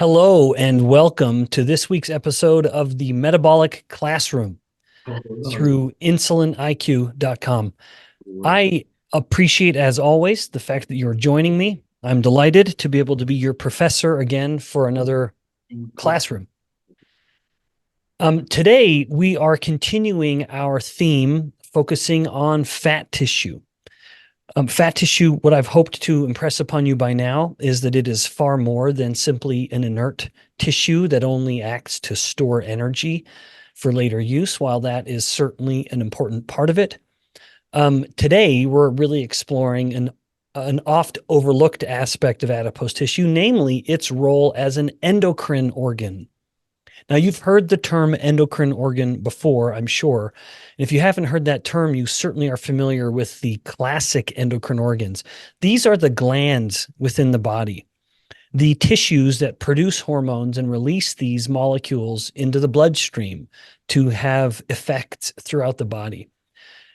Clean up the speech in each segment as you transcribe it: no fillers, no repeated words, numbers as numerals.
Hello and welcome to this week's episode of the Metabolic Classroom through insuliniq.com. I appreciate, as always, the fact that you're joining me. I'm delighted to be able to be your professor again for another classroom. Today, we are continuing our theme focusing on fat tissue. Fat tissue, what I've hoped to impress upon you by now is that it is far more than simply an inert tissue that only acts to store energy for later use. While that is certainly an important part of it, today we're really exploring an oft overlooked aspect of adipose tissue, namely its role as an endocrine organ. Now, you've heard the term endocrine organ before, I'm sure. If you haven't heard that term, you certainly are familiar with the classic endocrine organs. These are the glands within the body, the tissues that produce hormones and release these molecules into the bloodstream to have effects throughout the body.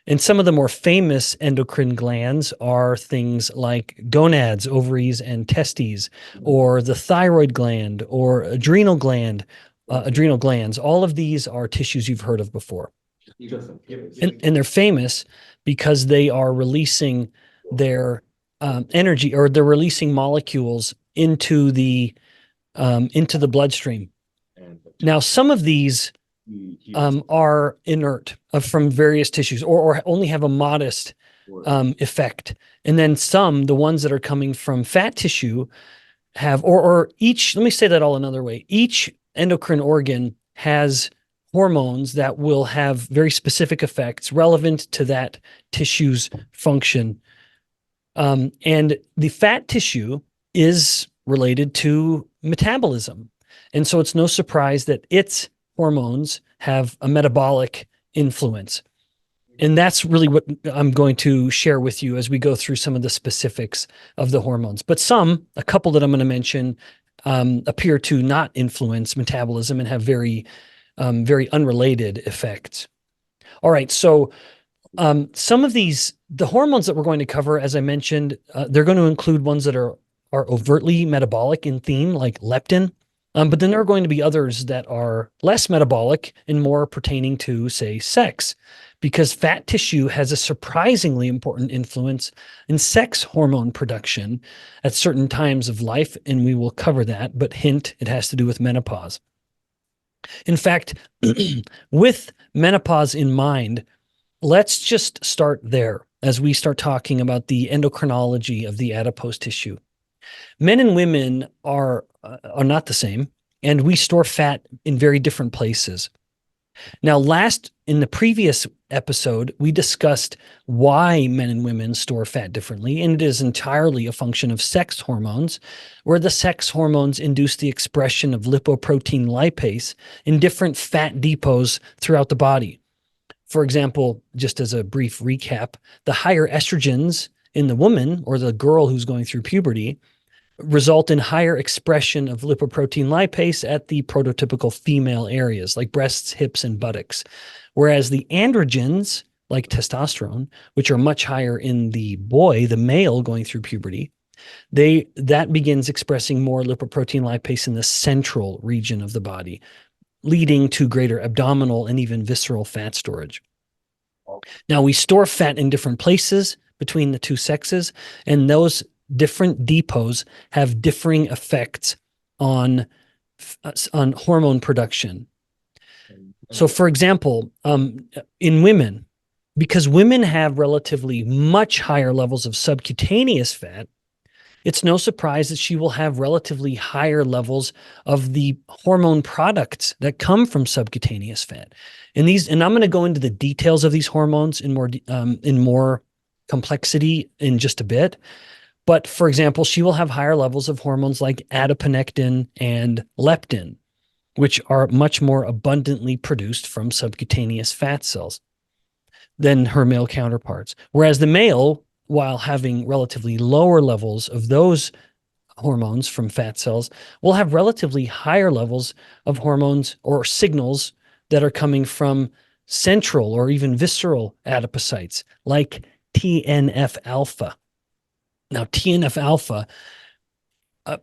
And some of the more famous endocrine glands are things like gonads, ovaries, and testes, or the thyroid gland, or adrenal glands. All of these are tissues you've heard of before. And they're famous because they are releasing their energy, or they're releasing molecules into the bloodstream. Now, some of these are inert from various tissues, or only have a modest effect. And then some, the ones that are coming from fat tissue, have, or each, let me say that all another way. Each endocrine organ has hormones that will have very specific effects relevant to that tissue's function. And the fat tissue is related to metabolism. And so it's no surprise that its hormones have a metabolic influence. And that's really what I'm going to share with you as we go through some of the specifics of the hormones. But a couple that I'm going to mention, appear to not influence metabolism and have very unrelated effects. All right, so some of the hormones that we're going to cover, as I mentioned, they're going to include ones that are overtly metabolic in theme, like leptin. But then there are going to be others that are less metabolic and more pertaining to, say, sex, because fat tissue has a surprisingly important influence in sex hormone production at certain times of life, and we will cover that, but hint, it has to do with menopause. In fact, with menopause in mind, let's just start there as we start talking about the endocrinology of the adipose tissue. Men and women are not the same, and we store fat in very different places. Now, in the previous episode, we discussed why men and women store fat differently, and it is entirely a function of sex hormones, where the sex hormones induce the expression of lipoprotein lipase in different fat depots throughout the body. For example, just as a brief recap, the higher estrogens in the woman, or the girl who's going through puberty, result in higher expression of lipoprotein lipase at the prototypical female areas like breasts, hips, and buttocks. Whereas the androgens, like testosterone, which are much higher in the boy, the male going through puberty, that begins expressing more lipoprotein lipase in the central region of the body, leading to greater abdominal and even visceral fat storage. Now, we store fat in different places between the two sexes, and those different depots have differing effects on hormone production. So, for example, in women, because women have relatively much higher levels of subcutaneous fat, it's no surprise that she will have relatively higher levels of the hormone products that come from subcutaneous fat. And I'm going to go into the details of these hormones in more complexity in just a bit. But for example, she will have higher levels of hormones like adiponectin and leptin, which are much more abundantly produced from subcutaneous fat cells than her male counterparts. Whereas the male, while having relatively lower levels of those hormones from fat cells, will have relatively higher levels of hormones or signals that are coming from central or even visceral adipocytes, like TNF alpha. Now, TNF alpha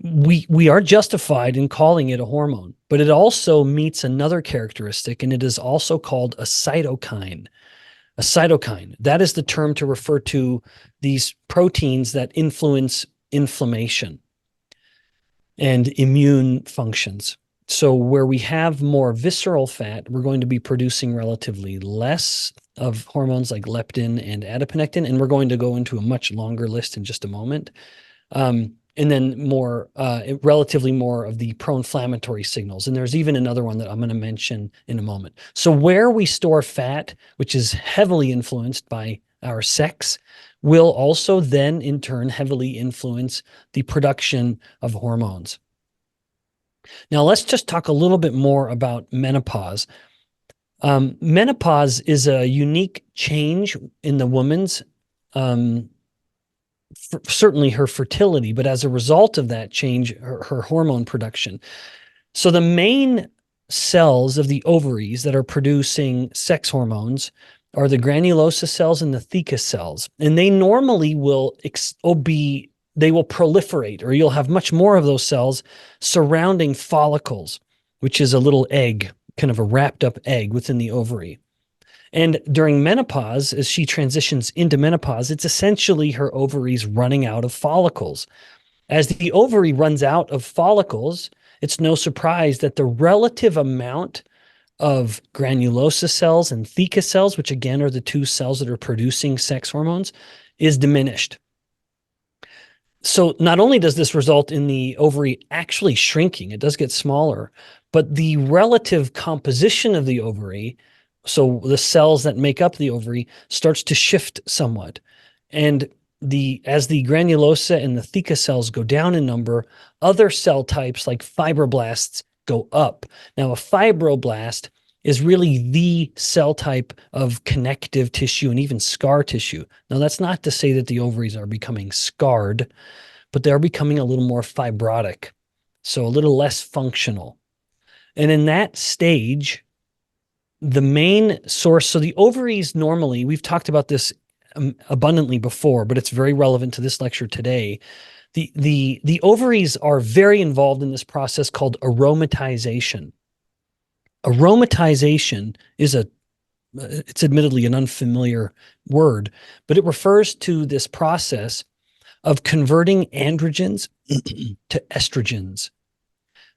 we are justified in calling it a hormone, but it also meets another characteristic, and it is also called a cytokine. A cytokine, that is the term to refer to these proteins that influence inflammation and immune functions. So where we have more visceral fat, we're going to be producing relatively less of hormones like leptin and adiponectin, and we're going to go into a much longer list in just a moment. And then relatively more of the pro-inflammatory signals. And there's even another one that I'm going to mention in a moment. So where we store fat, which is heavily influenced by our sex, will also then in turn heavily influence the production of hormones. Now let's just talk a little bit more about menopause. Menopause is a unique change in the woman's certainly her fertility, but as a result of that change, her hormone production. So the main cells of the ovaries that are producing sex hormones are the granulosa cells and the theca cells. And they normally will they will proliferate, or you'll have much more of those cells surrounding follicles, which is a little egg, kind of a wrapped up egg within the ovary. And during menopause, as she transitions into menopause, it's essentially her ovaries running out of follicles. As the ovary runs out of follicles, it's no surprise that the relative amount of granulosa cells and theca cells, which again are the two cells that are producing sex hormones, is diminished. So not only does this result in the ovary actually shrinking, it does get smaller, but the relative composition of the ovary, so the cells that make up the ovary, starts to shift somewhat. And as the granulosa and the theca cells go down in number, other cell types like fibroblasts go up. Now, a fibroblast is really the cell type of connective tissue and even scar tissue. Now, that's not to say that the ovaries are becoming scarred, but they're becoming a little more fibrotic, so a little less functional. And in that stage, the main source, so the ovaries normally, we've talked about this abundantly before, but it's very relevant to this lecture today. The ovaries are very involved in this process called aromatization. Aromatization it's admittedly an unfamiliar word, but it refers to this process of converting androgens to estrogens.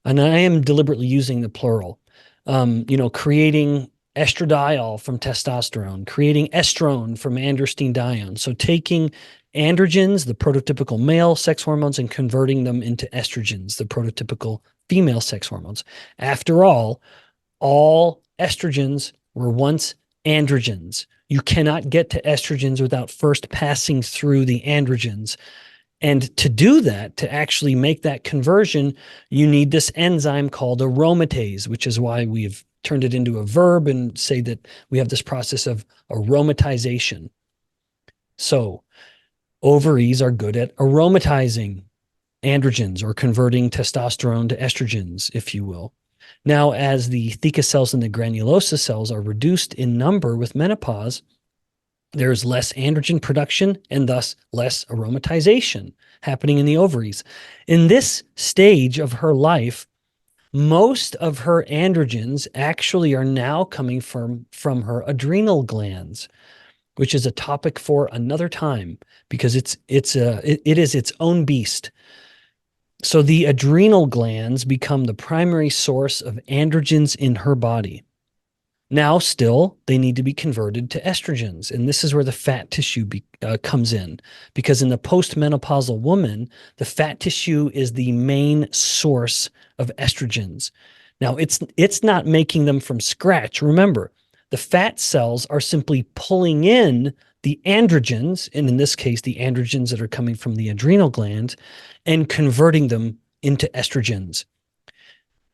And I am deliberately using the plural. Creating estradiol from testosterone, creating estrone from androstenedione. So taking androgens, the prototypical male sex hormones, and converting them into estrogens, the prototypical female sex hormones. After all estrogens were once androgens. You cannot get to estrogens without first passing through the androgens. And to do that, to actually make that conversion, you need this enzyme called aromatase, which is why we've turned it into a verb and say that we have this process of aromatization. So ovaries are good at aromatizing androgens or converting testosterone to estrogens, if you will. Now, as the theca cells and the granulosa cells are reduced in number with menopause, there's less androgen production and thus less aromatization happening in the ovaries. In this stage of her life, most of her androgens actually are now coming from her adrenal glands, which is a topic for another time because it is its own beast. So the adrenal glands become the primary source of androgens in her body. Now, still, they need to be converted to estrogens. And this is where the fat tissue comes in. Because in the postmenopausal woman, the fat tissue is the main source of estrogens. Now, it's not making them from scratch. Remember, the fat cells are simply pulling in the androgens, and in this case, the androgens that are coming from the adrenal glands, and converting them into estrogens.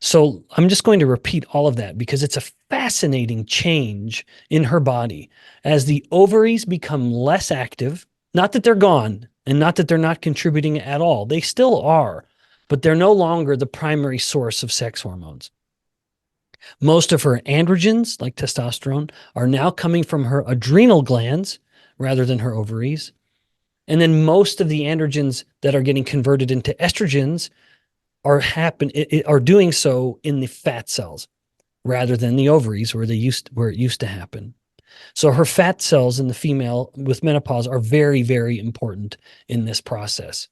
So I'm just going to repeat all of that because it's a fascinating change in her body as the ovaries become less active. Not that they're gone and not that they're not contributing at all. They still are, but they're no longer the primary source of sex hormones. Most of her androgens, like testosterone, are now coming from her adrenal glands rather than her ovaries. And then most of the androgens that are getting converted into estrogens are doing so in the fat cells rather than the ovaries where it used to happen. So her fat cells in the female with menopause are very, very important in this process.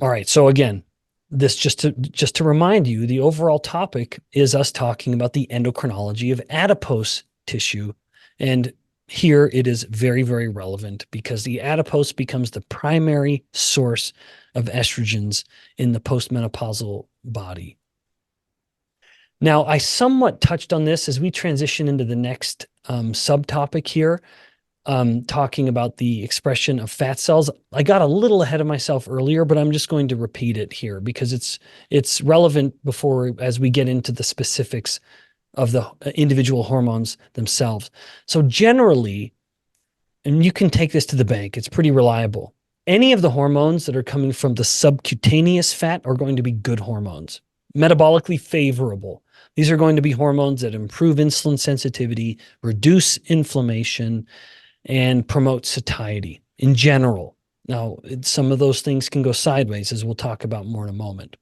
All right. So again, this just to remind you, the overall topic is us talking about the endocrinology of adipose tissue. And here it is very, very relevant because the adipose becomes the primary source of estrogens in the postmenopausal body. Now, I somewhat touched on this as we transition into the next subtopic here, talking about the expression of fat cells. I got a little ahead of myself earlier, but I'm just going to repeat it here because it's relevant as we get into the specifics of the individual hormones themselves. So generally, and you can take this to the bank, it's pretty reliable. Any of the hormones that are coming from the subcutaneous fat are going to be good hormones, metabolically favorable. These are going to be hormones that improve insulin sensitivity, reduce inflammation, and promote satiety in general. Now, some of those things can go sideways, as we'll talk about more in a moment.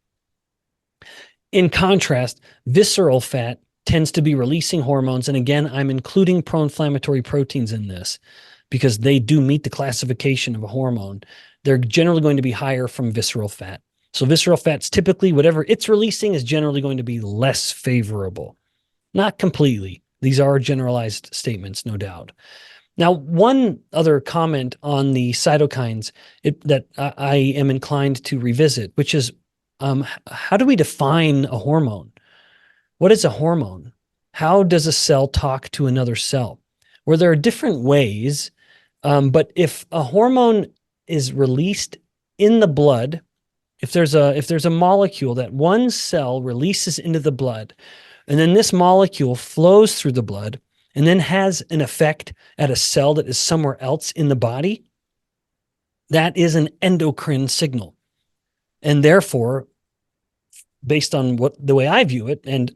In contrast, visceral fat tends to be releasing hormones. And again, I'm including pro-inflammatory proteins in this because they do meet the classification of a hormone. They're generally going to be higher from visceral fat. So visceral fats, typically whatever it's releasing is generally going to be less favorable. Not completely. These are generalized statements, no doubt. Now, one other comment on the cytokines that I am inclined to revisit, which is how do we define a hormone? What is a hormone? How does a cell talk to another cell? Well, there are different ways, but if a hormone is released in the blood, if there's a molecule that one cell releases into the blood, and then this molecule flows through the blood and then has an effect at a cell that is somewhere else in the body, that is an endocrine signal. And therefore, based on the way I view it, and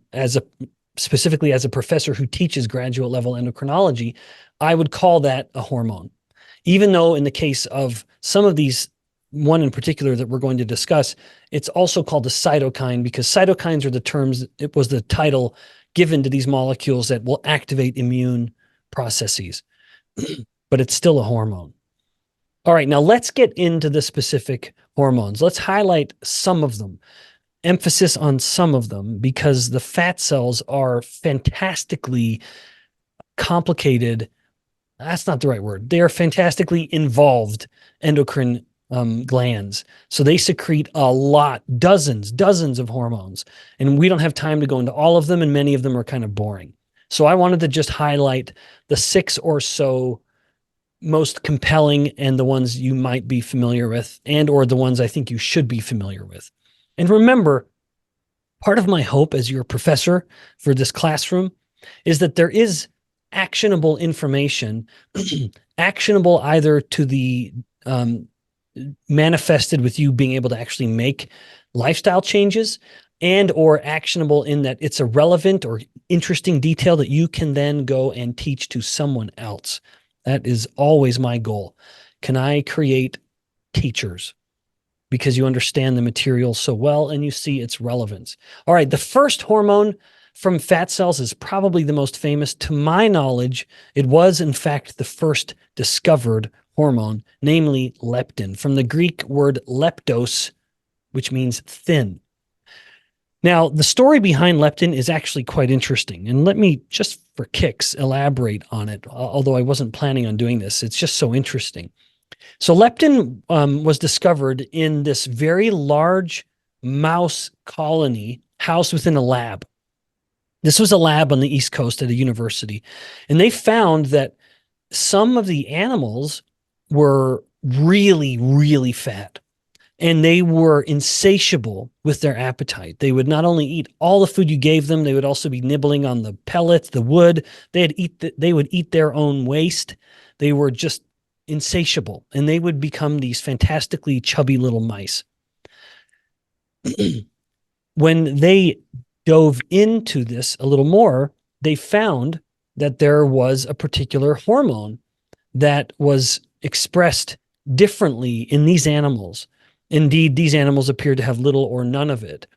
specifically as a professor who teaches graduate level endocrinology, I would call that a hormone. Even though in the case of some of these, one in particular that we're going to discuss, it's also called a cytokine because cytokines are the terms, it was the title given to these molecules that will activate immune processes, but it's still a hormone. All right, now let's get into the specific hormones. Let's highlight some of them, emphasis on some of them, because the fat cells are fantastically complicated. That's not the right word. They are fantastically involved endocrine glands. So they secrete a lot, dozens of hormones. And we don't have time to go into all of them, and many of them are kind of boring. So I wanted to just highlight the 6 or so most compelling and the ones you might be familiar with or the ones I think you should be familiar with. And remember, part of my hope as your professor for this classroom is that there is actionable information, actionable either to the manifested with you being able to actually make lifestyle changes or actionable in that it's a relevant or interesting detail that you can then go and teach to someone else. That is always my goal. Can I create teachers? Because you understand the material so well and you see its relevance. All right, the first hormone from fat cells is probably the most famous. To my knowledge, it was in fact the first discovered hormone, namely leptin, from the Greek word leptos, which means thin. Now, the story behind leptin is actually quite interesting, and let me just for kicks elaborate on it, although I wasn't planning on doing this. It's just so interesting. So leptin was discovered in this very large mouse colony housed within a lab. This was a lab on the East Coast at a university, and they found that some of the animals were really, really fat, and they were insatiable with their appetite. They would not only eat all the food you gave them, they would also be nibbling on the pellets, the wood. They would eat their own waste. They were just insatiable, and they would become these fantastically chubby little mice. When they dove into this a little more, they found that there was a particular hormone that was expressed differently in these animals. Indeed, these animals appeared to have little or none of it.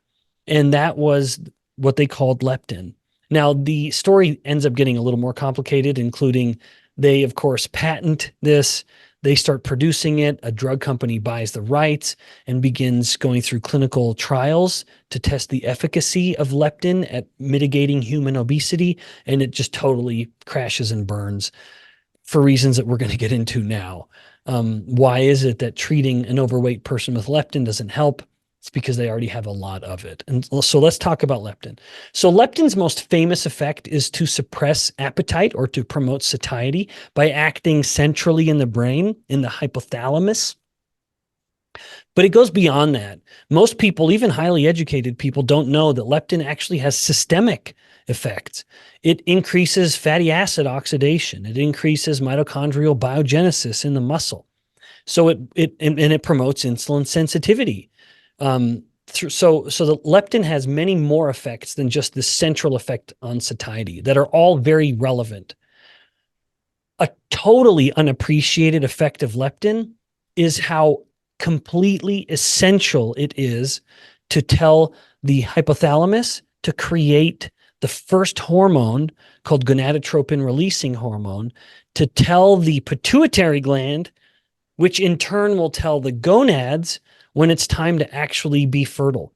And that was what they called leptin. Now, the story ends up getting a little more complicated, including they, of course, patent this. They start producing it. A drug company buys the rights and begins going through clinical trials to test the efficacy of leptin at mitigating human obesity. And it just totally crashes and burns for reasons that we're going to get into now. Why is it that treating an overweight person with leptin doesn't help? It's because they already have a lot of it. And so let's talk about leptin. So leptin's most famous effect is to suppress appetite or to promote satiety by acting centrally in the brain, in the hypothalamus. But it goes beyond that. Most people, even highly educated people, don't know that leptin actually has systemic effects. It increases fatty acid oxidation. It increases mitochondrial biogenesis in the muscle. So it promotes insulin sensitivity. So the leptin has many more effects than just the central effect on satiety that are all very relevant. A totally unappreciated effect of leptin is how completely essential it is to tell the hypothalamus to create the first hormone called gonadotropin releasing hormone to tell the pituitary gland, which in turn will tell the gonads when it's time to actually be fertile.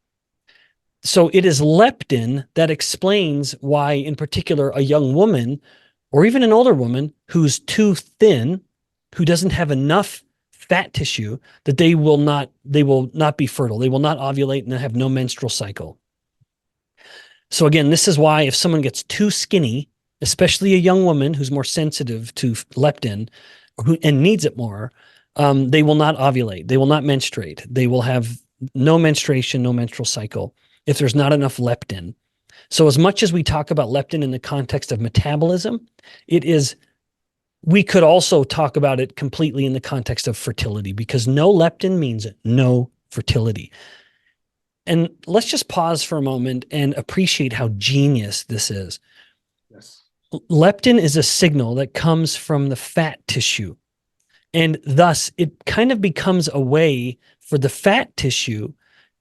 So it is leptin that explains why, in particular, a young woman or even an older woman who's too thin, who doesn't have enough fat tissue, that they will not be fertile. They will not ovulate and have no menstrual cycle. So again, this is why if someone gets too skinny, especially a young woman who's more sensitive to leptin and needs it more, they will not ovulate. They will not menstruate. They will have no menstruation, no menstrual cycle if there's not enough leptin. So as much as we talk about leptin in the context of metabolism, we could also talk about it completely in the context of fertility, because no leptin means no fertility. And let's just pause for a moment and appreciate how genius this is. Yes. Leptin is a signal that comes from the fat tissue. And thus, it kind of becomes a way for the fat tissue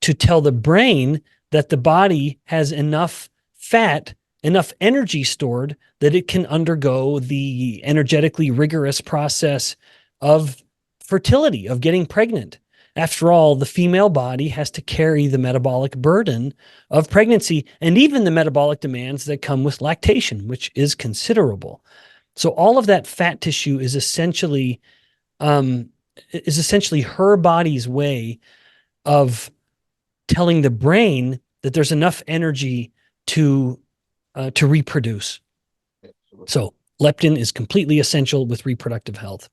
to tell the brain that the body has enough fat, enough energy stored that it can undergo the energetically rigorous process of fertility, of getting pregnant. After all, the female body has to carry the metabolic burden of pregnancy and even the metabolic demands that come with lactation, which is considerable. So all of that fat tissue is essentially her body's way of telling the brain that there's enough energy to reproduce. So leptin is completely essential with reproductive health.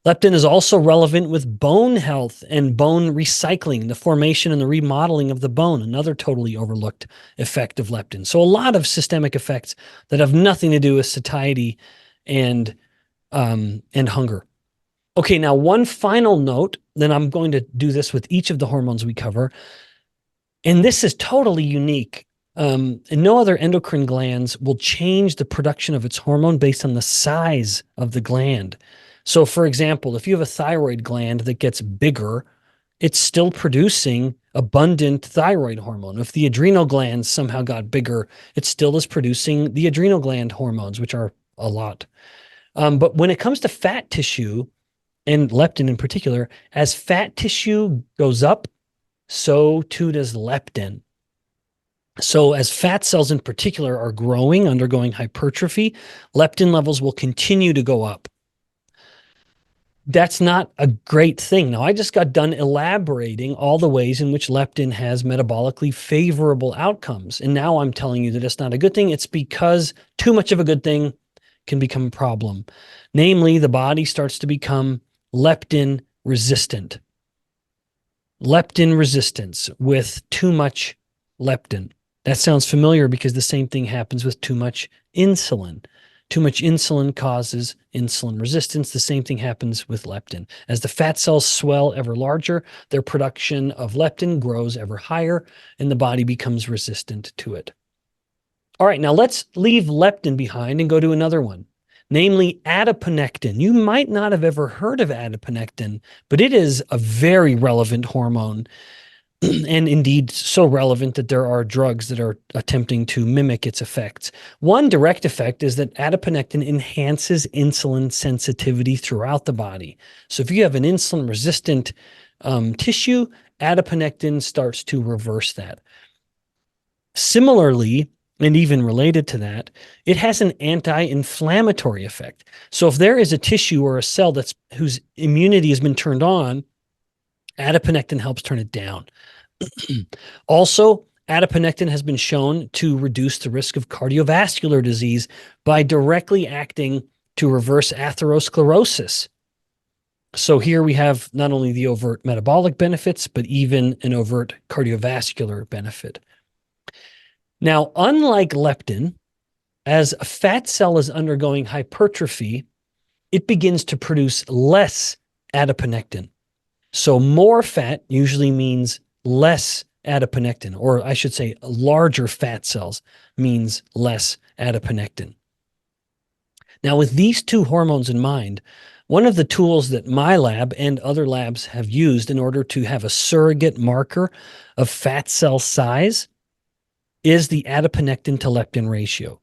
Leptin is also relevant with bone health and bone recycling, the formation and the remodeling of the bone, another totally overlooked effect of leptin. So a lot of systemic effects that have nothing to do with satiety and hunger. Okay, now one final note, then I'm going to do this with each of the hormones we cover. And this is totally unique. And no other endocrine glands will change the production of its hormone based on the size of the gland. So for example, if you have a thyroid gland that gets bigger, it's still producing abundant thyroid hormone. If the adrenal glands somehow got bigger, it still is producing the adrenal gland hormones, which are a lot. But when it comes to fat tissue, and leptin in particular, as fat tissue goes up, so too does leptin. So as fat cells in particular are growing, undergoing hypertrophy, leptin levels will continue to go up. That's not a great thing. Now, I just got done elaborating all the ways in which leptin has metabolically favorable outcomes. And now I'm telling you that it's not a good thing. It's because too much of a good thing can become a problem. Namely, the body starts to become leptin resistant. Leptin resistance with too much leptin. That sounds familiar because the same thing happens with too much insulin. Too much insulin causes insulin resistance. The same thing happens with leptin. As the fat cells swell ever larger, their production of leptin grows ever higher, and the body becomes resistant to it. All right, now let's leave leptin behind and go to another one. namely adiponectin. You might not have ever heard of adiponectin, but it is a very relevant hormone, and indeed so relevant that there are drugs that are attempting to mimic its effects. One direct effect is that adiponectin enhances insulin sensitivity throughout the body. So if you have an insulin-resistant tissue, adiponectin starts to reverse that. Similarly, and even related to that, it has an anti-inflammatory effect. So if there is a tissue or a cell whose immunity has been turned on, adiponectin helps turn it down. Also, adiponectin has been shown to reduce the risk of cardiovascular disease by directly acting to reverse atherosclerosis. So here we have not only the overt metabolic benefits, but even an overt cardiovascular benefit. Now, unlike leptin, as a fat cell is undergoing hypertrophy, it begins to produce less adiponectin. So more fat usually means less adiponectin, or I should say larger fat cells means less adiponectin. Now, with these two hormones in mind, one of the tools that my lab and other labs have used in order to have a surrogate marker of fat cell size is the adiponectin to leptin ratio.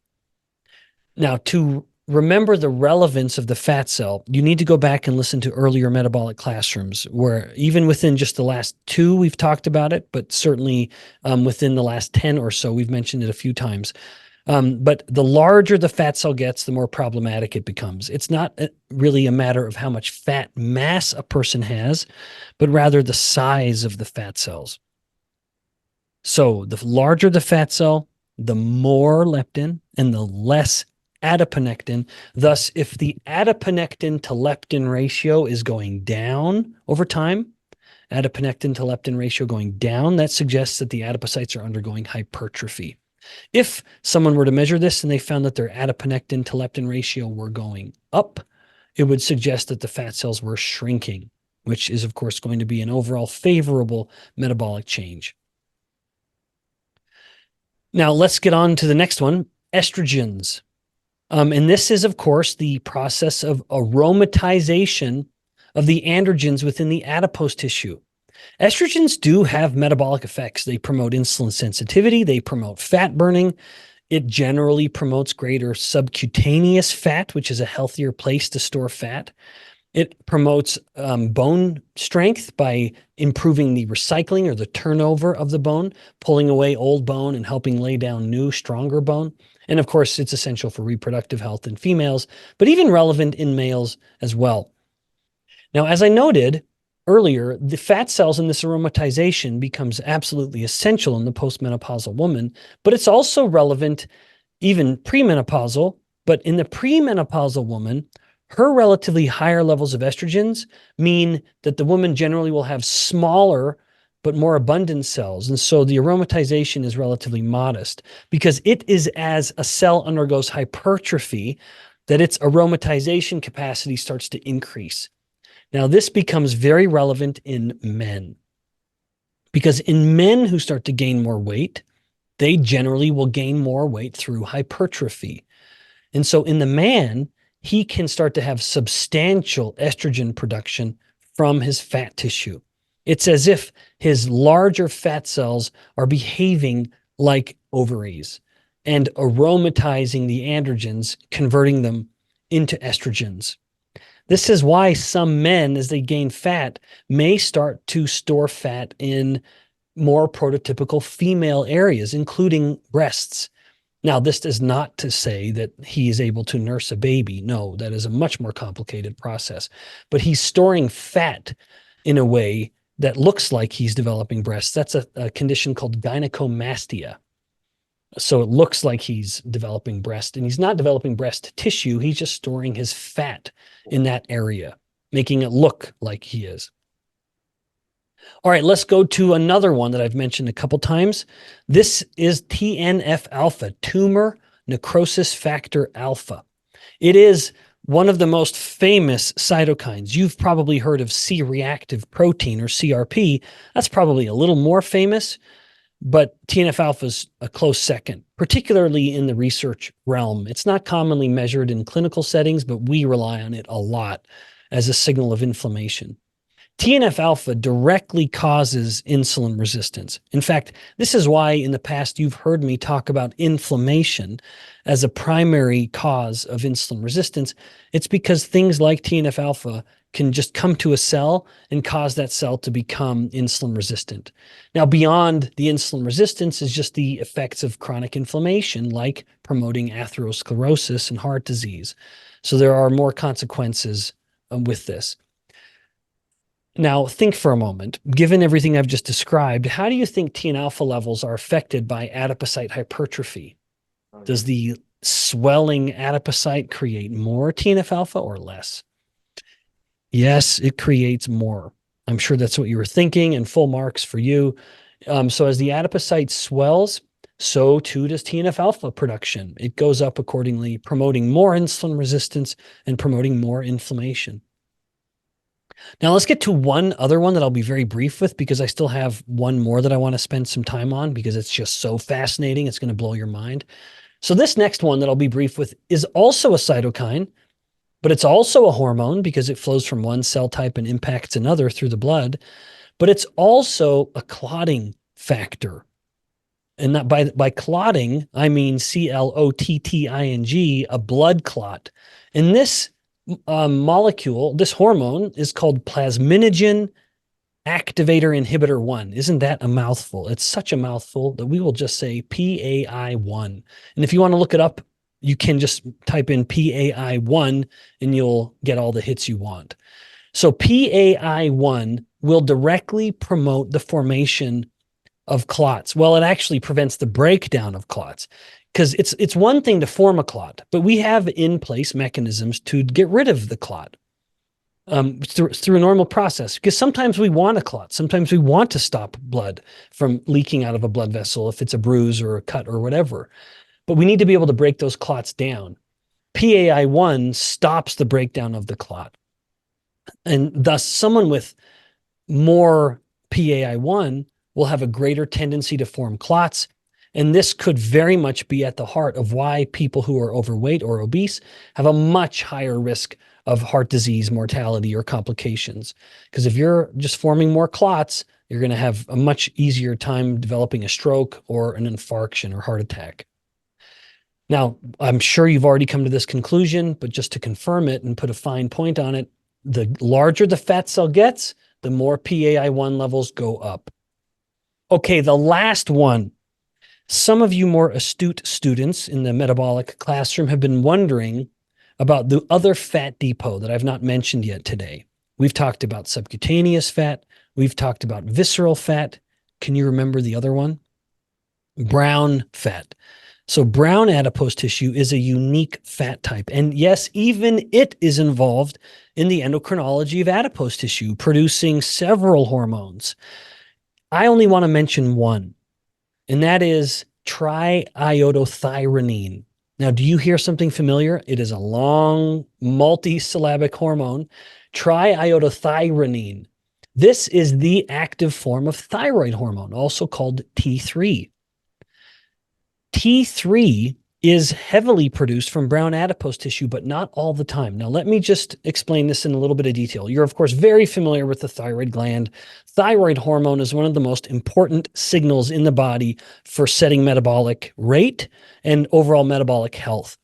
Now, to remember the relevance of the fat cell, you need to go back and listen to earlier metabolic classrooms where even within just the last 2, we've talked about it, but certainly within the last 10 or so, we've mentioned it a few times. But the larger the fat cell gets, the more problematic it becomes. It's not really a matter of how much fat mass a person has, but rather the size of the fat cells. So the larger the fat cell, the more leptin and the less adiponectin. Thus, if the adiponectin to leptin ratio is going down over time, adiponectin to leptin ratio going down, that suggests that the adipocytes are undergoing hypertrophy. If someone were to measure this and they found that their adiponectin to leptin ratio were going up, it would suggest that the fat cells were shrinking, which is, of course, going to be an overall favorable metabolic change. Now, let's get on to the next one, estrogens. And this is, of course, the process of aromatization of the androgens within the adipose tissue. Estrogens do have metabolic effects. They promote insulin sensitivity. They promote fat burning. It generally promotes greater subcutaneous fat, which is a healthier place to store fat. It promotes bone strength by improving the recycling or the turnover of the bone, pulling away old bone and helping lay down new, stronger bone. And of course, it's essential for reproductive health in females, but even relevant in males as well. Now, as I noted earlier, the fat cells in this aromatization becomes absolutely essential in the postmenopausal woman, but it's also relevant even premenopausal. But in the premenopausal woman, her relatively higher levels of estrogens mean that the woman generally will have smaller but more abundant cells. And so the aromatization is relatively modest because it is as a cell undergoes hypertrophy that its aromatization capacity starts to increase. Now, this becomes very relevant in men because in men who start to gain more weight, they generally will gain more weight through hypertrophy. And so in the man, he can start to have substantial estrogen production from his fat tissue. It's as if his larger fat cells are behaving like ovaries and aromatizing the androgens, converting them into estrogens. This is why some men, as they gain fat, may start to store fat in more prototypical female areas, including breasts. Now, this is not to say that he is able to nurse a baby. No, that is a much more complicated process. But he's storing fat in a way that looks like he's developing breasts. That's a condition called gynecomastia. So it looks like he's developing breast, and he's not developing breast tissue. He's just storing his fat in that area, making it look like he is. All right, let's go to another one that I've mentioned a couple times. This is TNF alpha, tumor necrosis factor alpha. It is one of the most famous cytokines. You've probably heard of C-reactive protein or CRP. That's probably a little more famous. But TNF alpha is a close second, particularly in the research realm. It's not commonly measured in clinical settings, but we rely on it a lot as a signal of inflammation. TNF alpha directly causes insulin resistance. In fact, this is why in the past you've heard me talk about inflammation as a primary cause of insulin resistance. It's because things like TNF alpha can just come to a cell and cause that cell to become insulin resistant. Now, beyond the insulin resistance is just the effects of chronic inflammation, like promoting atherosclerosis and heart disease. So there are more consequences with this. Now, think for a moment. Given everything I've just described, how do you think TNF alpha levels are affected by adipocyte hypertrophy? Does the swelling adipocyte create more TNF alpha or less? Yes, it creates more. I'm sure that's what you were thinking, and full marks for you. So as the adipocyte swells, so too does TNF alpha production. It goes up accordingly, promoting more insulin resistance and promoting more inflammation. Now let's get to one other one that I'll be very brief with, because I still have one more that I want to spend some time on because it's just so fascinating. It's going to blow your mind. So this next one that I'll be brief with is also a cytokine, but it's also a hormone because it flows from one cell type and impacts another through the blood. But it's also a clotting factor. And that by clotting, I mean clotting, a blood clot. And this molecule, this hormone, is called Plasminogen Activator Inhibitor 1. Isn't that a mouthful? It's such a mouthful that we will just say PAI1. And if you want to look it up, you can just type in PAI1 and you'll get all the hits you want. So PAI1 will directly promote the formation of clots. Well, it actually prevents the breakdown of clots, because it's one thing to form a clot, but we have in place mechanisms to get rid of the clot through a normal process. Because sometimes we want a clot. Sometimes we want to stop blood from leaking out of a blood vessel if it's a bruise or a cut or whatever. But we need to be able to break those clots down. PAI1 stops the breakdown of the clot. And thus, someone with more PAI1 will have a greater tendency to form clots. And this could very much be at the heart of why people who are overweight or obese have a much higher risk of heart disease, mortality, or complications. Because if you're just forming more clots, you're going to have a much easier time developing a stroke or an infarction or heart attack. Now, I'm sure you've already come to this conclusion, but just to confirm it and put a fine point on it, the larger the fat cell gets, the more PAI1 levels go up. Okay, the last one. Some of you more astute students in the metabolic classroom have been wondering about the other fat depot that I've not mentioned yet today. We've talked about subcutaneous fat. We've talked about visceral fat. Can you remember the other one? Brown fat. So brown adipose tissue is a unique fat type. And yes, even it is involved in the endocrinology of adipose tissue, producing several hormones. I only want to mention one, and that is triiodothyronine. Now, do you hear something familiar? It is a long, multi-syllabic hormone, triiodothyronine. This is the active form of thyroid hormone, also called T3. T3 is heavily produced from brown adipose tissue, but not all the time. Now, let me just explain this in a little bit of detail. You're, of course, very familiar with the thyroid gland. Thyroid hormone is one of the most important signals in the body for setting metabolic rate and overall metabolic health.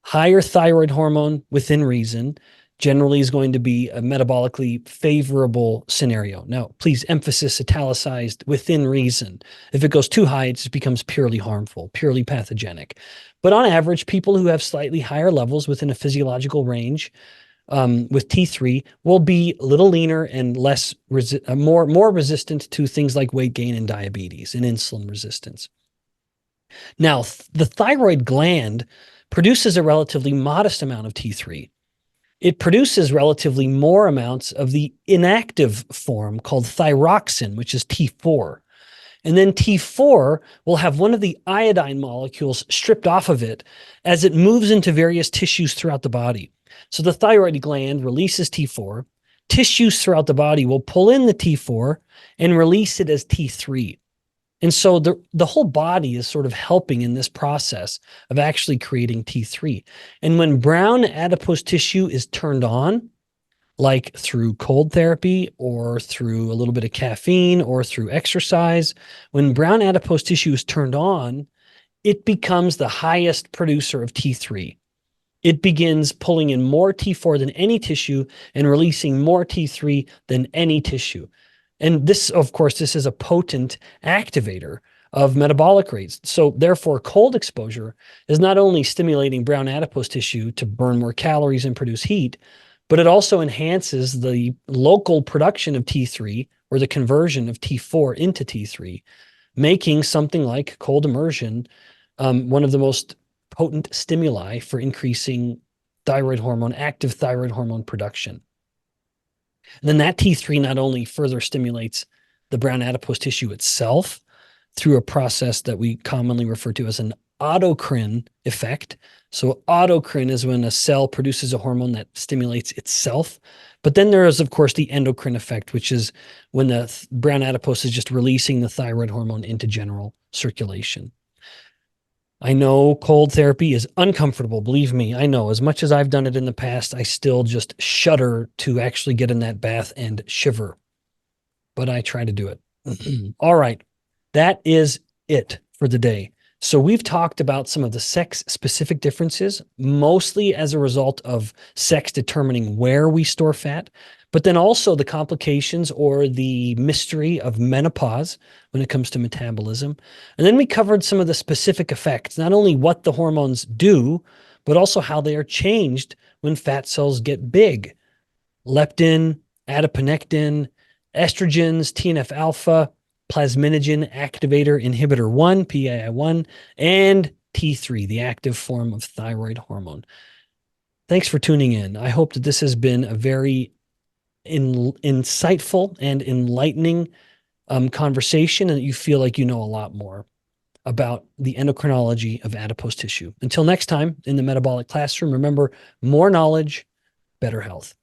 Higher thyroid hormone within reason generally is going to be a metabolically favorable scenario. Now, please emphasis italicized within reason. If it goes too high, it just becomes purely harmful, purely pathogenic. But on average, people who have slightly higher levels within a physiological range with T3 will be a little leaner and less more resistant to things like weight gain and diabetes and insulin resistance. Now, the thyroid gland produces a relatively modest amount of T3. It produces relatively more amounts of the inactive form called thyroxine, which is T4. And then T4 will have one of the iodine molecules stripped off of it as it moves into various tissues throughout the body. So the thyroid gland releases T4. Tissues throughout the body will pull in the T4 and release it as T3. And so the whole body is sort of helping in this process of actually creating T3. And when brown adipose tissue is turned on, like through cold therapy or through a little bit of caffeine or through exercise, when brown adipose tissue is turned on, it becomes the highest producer of T3. It begins pulling in more T4 than any tissue and releasing more T3 than any tissue. And this, of course, this is a potent activator of metabolic rates. So therefore, cold exposure is not only stimulating brown adipose tissue to burn more calories and produce heat, but it also enhances the local production of T3 or the conversion of T4 into T3, making something like cold immersion one of the most potent stimuli for increasing thyroid hormone, active thyroid hormone production. And then that T3 not only further stimulates the brown adipose tissue itself through a process that we commonly refer to as an autocrine effect. So autocrine is when a cell produces a hormone that stimulates itself. But then there is, of course, the endocrine effect, which is when the brown adipose is just releasing the thyroid hormone into general circulation. I know cold therapy is uncomfortable. Believe me, I know. As much as I've done it in the past, I still just shudder to actually get in that bath and shiver. But I try to do it. All right. That is it for the day. So we've talked about some of the sex-specific differences, mostly as a result of sex determining where we store fat, but then also the complications or the mystery of menopause when it comes to metabolism. And then we covered some of the specific effects, not only what the hormones do, but also how they are changed when fat cells get big. Leptin, adiponectin, estrogens, TNF-alpha, Plasminogen activator inhibitor 1, PAI1, and T3, the active form of thyroid hormone. Thanks for tuning in. I hope that this has been a very insightful and enlightening conversation, and that you feel like you know a lot more about the endocrinology of adipose tissue. Until next time in the metabolic classroom, remember, more knowledge, better health.